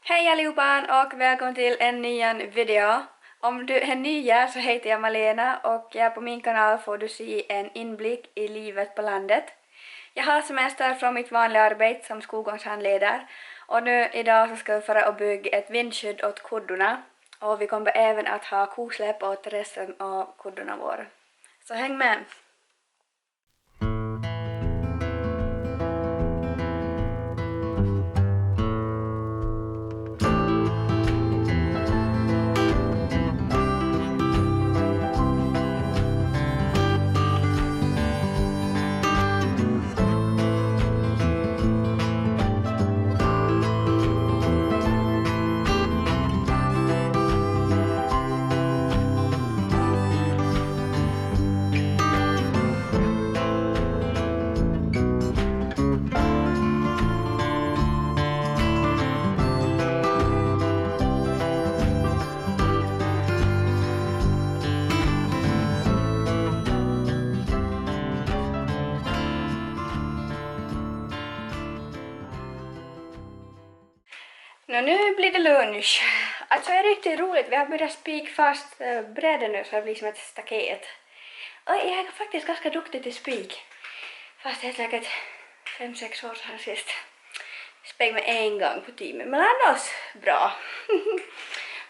Hej allihopa och välkommen till en ny video. Om du är ny här så heter jag Malena och på min kanal får du se en inblick i livet på landet. Jag har semester från mitt vanliga arbete som skolgångshandledare och nu idag så ska vi fara och bygga ett vindskydd åt kuddorna. Och vi kommer även att ha kosläpp åt resten av kuddorna våra. Så häng med! Nu blir det lunch. Alltså det är riktigt roligt. Vi har börjat spika fast bräden nu så det blir som ett staket. Och jag är faktiskt ganska duktig till spik. Fast det är säkert 5-6 år sedan sist. Spik med en gång på timmen. Men annars bra.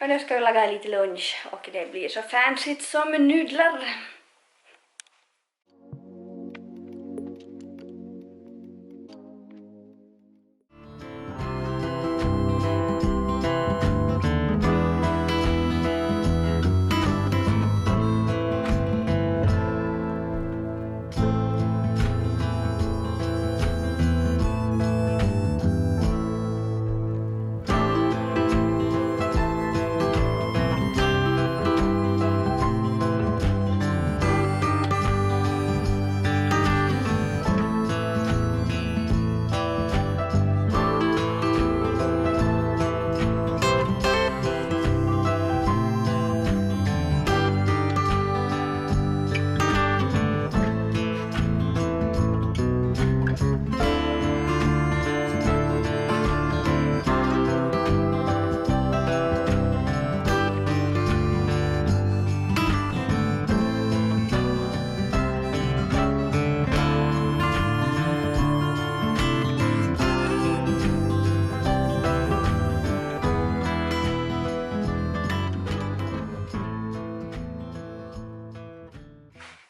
Och nu ska vi laga lite lunch och det blir så fancy som nudlar.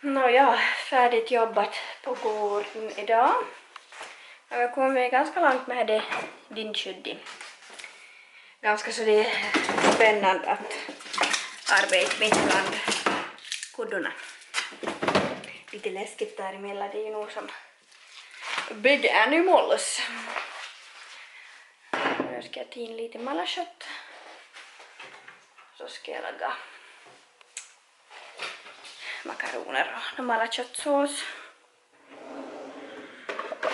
Nåja, färdigt jobbat på gården idag. Jag har kommit ganska långt med det vindskyddet. Ganska så det är spännande att arbeta mitt bland kuddorna. Lite läskigt däremellan, det är ju nog som bygger nu måls. Nu ska jag ta in lite malakött. Så ska jag laga makaroner och normala köttsås.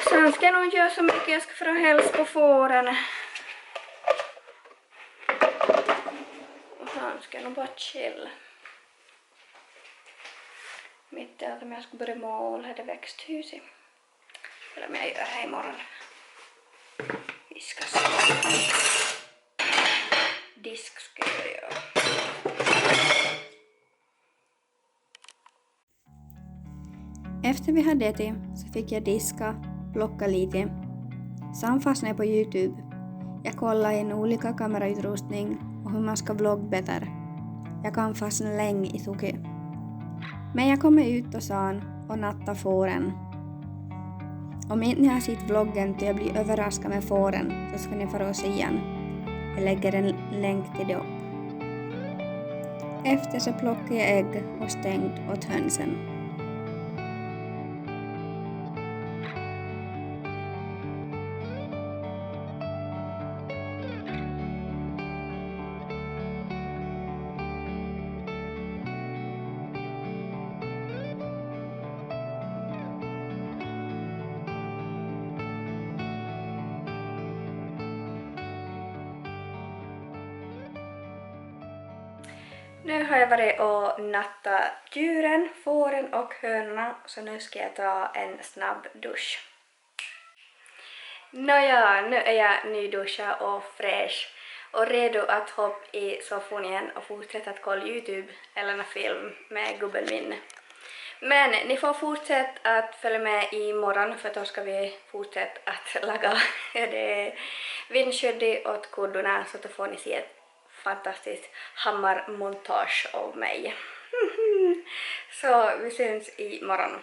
Sen ska jag nog göra så mycket. Jag ska få hälsa på fåren. Och sen ska jag nog bara chill. Mitt i allt om jag ska börja måla det växthuset. Eller om jag gör det här imorgon. Vi ska se. Disk ska jag göra. Efter vi hade ätit så fick jag diska, plocka lite. Sen fastnade jag på YouTube. Jag kollade in olika kamerautrustning och hur man ska vlogga bättre. Jag kan fastna länge i tuket. Men jag kommer ut och san och natta fåren. Om inte ni har sett vloggen till jag blir överraskad med fåren så ska ni få se igen. Jag lägger en länk till det upp. Efter så plockar jag ägg och stängt åt hönsen. Nu har jag varit och nattat djuren, fåren och hönorna, så nu ska jag ta en snabb dusch. Nåja, nu är jag nyduschad och fräsch. och redo att hoppa i soffan igen och fortsätta att kolla YouTube eller en film med gubben min. Men ni får fortsätta att följa med imorgon för då ska vi fortsätta att laga det vindskydd åt kuddorna, så då får ni se ett fantastiskt hammarmontage av mig. Så vi syns imorgon.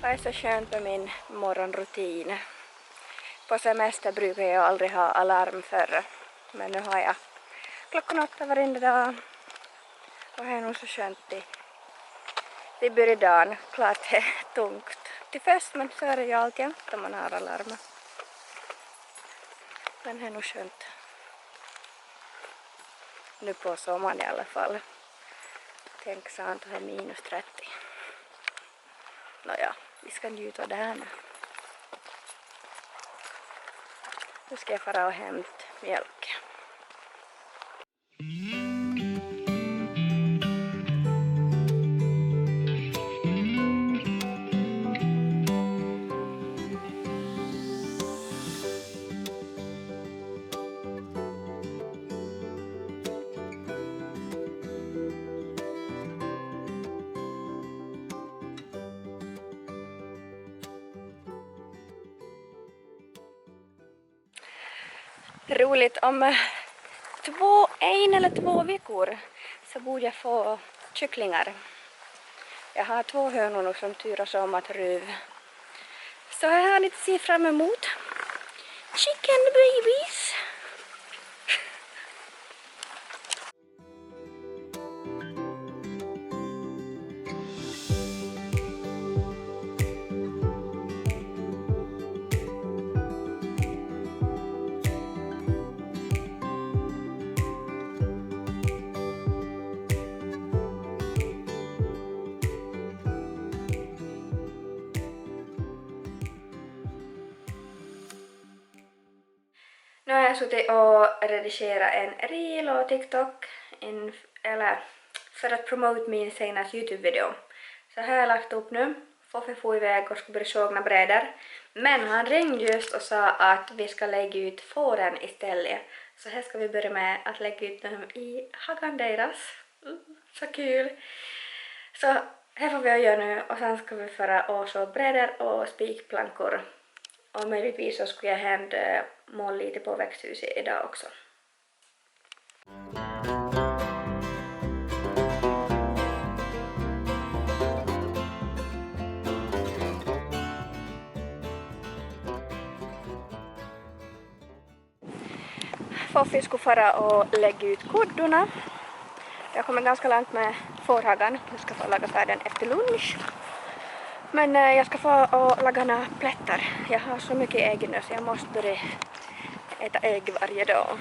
Det är så skönt med min morgonrutin. På semester brukar jag aldrig ha alarm förr, men nu har jag klockan 8 varenda dag. Och det är nog så skönt det börjar dagen. Klart det är tungt till först, men så är det ju alltid om man har alarm. Men det är nog skönt. Nu på sommaren i alla fall. Tänk så att det är minus 30. Nåja, vi ska njuta av det här nu. Nu ska jag fara och hämta mjölk. Roligt, om 1 eller 2 veckor så borde jag få kycklingar. Jag har 2 hönor nu som turas om att ruv. Så jag har lite se fram emot. Chicken babies! Nu har jag suttit och redigerat en reel och TikTok för att promota min senaste YouTube-video. Så här har jag lagt upp nu. Foffe får iväg och ska börja sågna brädor. Men han ringde just och sa att vi ska lägga ut fåren istället. Så här ska vi börja med att lägga ut dem i hagan deras. Så kul! Så här får vi göra nu och sen ska vi föra och så brädor och spikplankor. Och möjligtvis så skulle jag måla lite på växthuset idag också. Foffi skulle fara och lägga ut kuddorna. Jag kommer ganska långt med fårhagan. Jag ska få laga färden efter lunch. Men jag ska få och laga några plättar. Jag har så mycket ägg nu så jag måste börja äta ägg varje dag.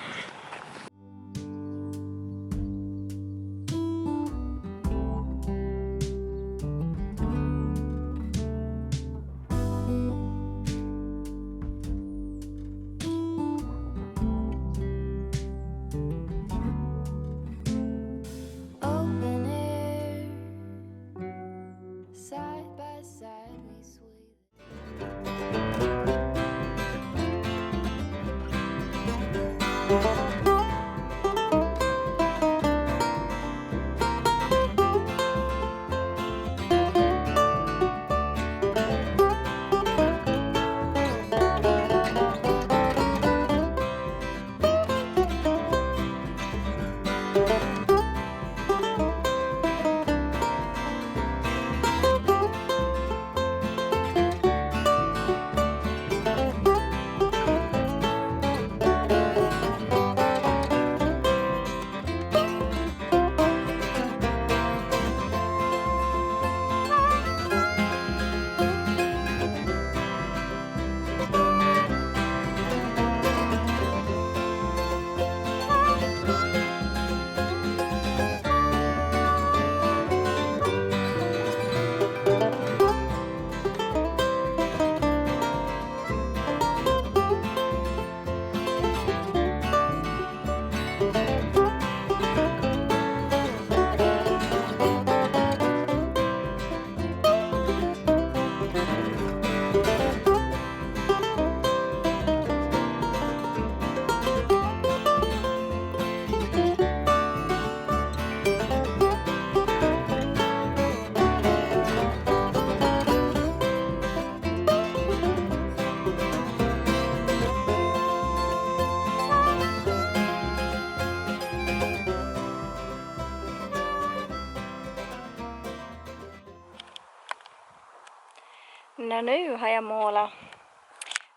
Nu har jag målat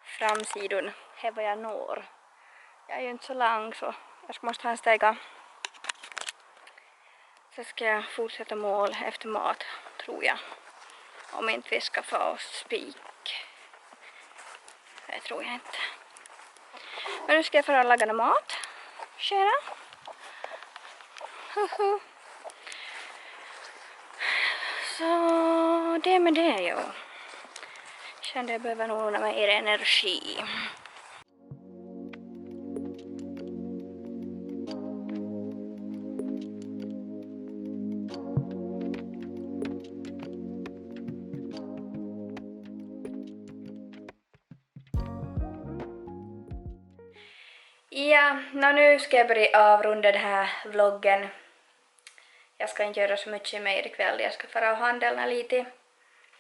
framsidan. Här var jag når. Jag är ju inte så lång så jag måste ha en stega. Så ska jag fortsätta måla efter mat, tror jag. Om inte vi ska få oss spik. Det tror jag inte. Men nu ska jag för att laga mat. Tjena. Så det med det ju. Kände jag behöver nog mer energi. Ja, nu ska jag börja avrunda den här vloggen. Jag ska inte göra så mycket mer ikväll. Jag ska fara och handla lite.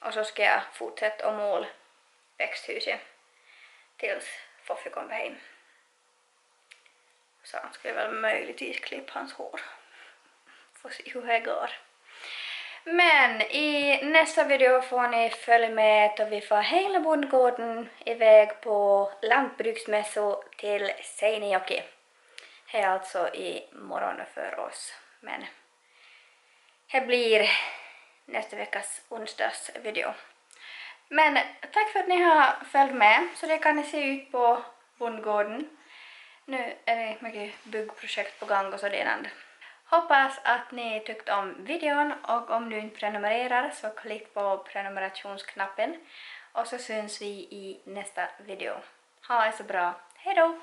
Och så ska jag fortsätta att måla växthuset tills Foffe kommer hem. Så han skulle väl möjligtvis klippa hans hår. Får se hur det går. Men i nästa video får ni följa med då vi får hela bondgården iväg på lantbruksmässo till Seinäjoki. Det är alltså i morgon för oss. Men det blir nästa veckas onsdagsvideo. Men tack för att ni har följt med. Så det kan ni se ut på bondgården. Nu är det mycket byggprojekt på gång och sådant. Hoppas att ni tyckte om videon och om du inte prenumererar så klick på prenumerationsknappen och så syns vi i nästa video. Ha det så bra. Hej då!